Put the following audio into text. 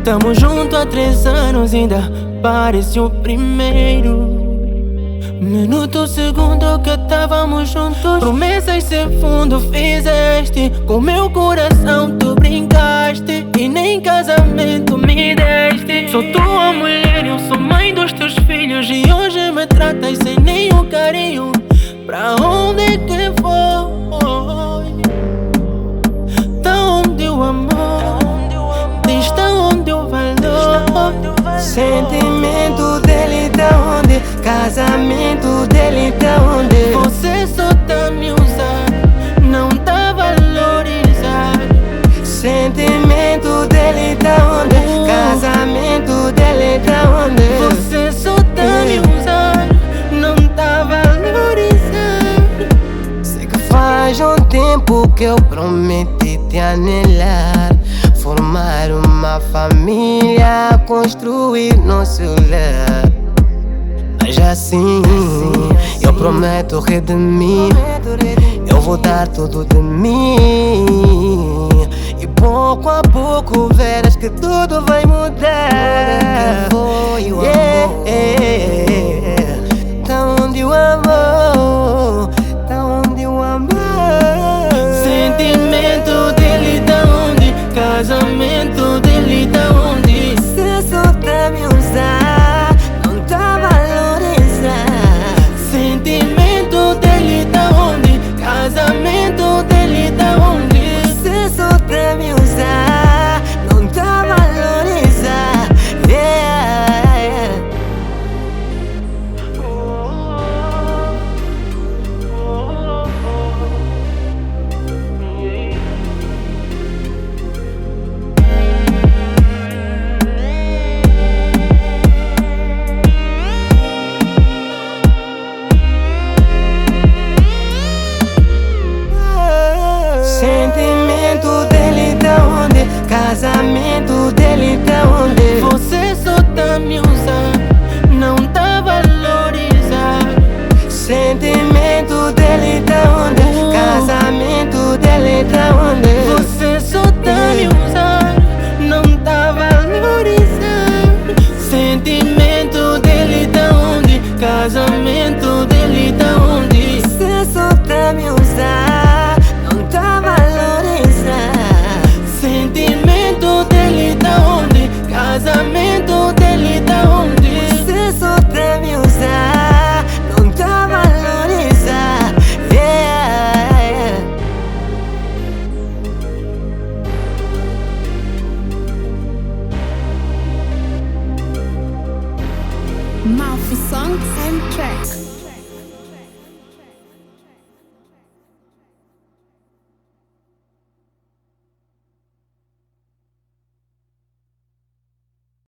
Tamo junto há 3 anos, ainda parece o primeiro minuto, segundo que távamos juntos. Promessas sem fundo fizeste, com meu coração tu brincaste, e nem casamento me deste. Sou tua mulher, eu sou mãe dos teus filhos, e hoje me tratas sem nenhum carinho. Pra onde é que foi? Tá onde o amor? Diz tá onde o valor? Sentimento dele tá onde? Casamento dele tá onde? Você só tá me usando, não tá valorizado. Sentimento dele tá onde? Casamento dele tá onde? Você só tá me usando, não tá valorizado. Sei que faz um tempo que eu prometi te anelar, formar uma família, construir nosso lar. Mas assim, eu prometo redimir, eu vou dar tudo de mim, e pouco a pouco verás que tudo vai mudar. Tá onde o amor? Tá onde o amor? Sentimento dele tá onde? Casamento dele tá onde? Você só tá me usar, não tá valorizar. Sentimento dele tá onde? Casamento dele tá onde? Você só tá me usar, não tá valorizar. Sentimento dele tá onde? Casamento dele tá onde? Você só tá me usando, não tá valorizado. Sentimento dele tá onde? Casamento dele tá onde? Você só tá me usando, não tá valorizado. Sentimento dele tá onde? Casamento dele tá onde? Você só tá me usar, não tá valorizar. Sentimento dele tá onde? Casamento dele tá onde? Você só tá me usar, não tá valorizar. Mouth Songs and Tracks.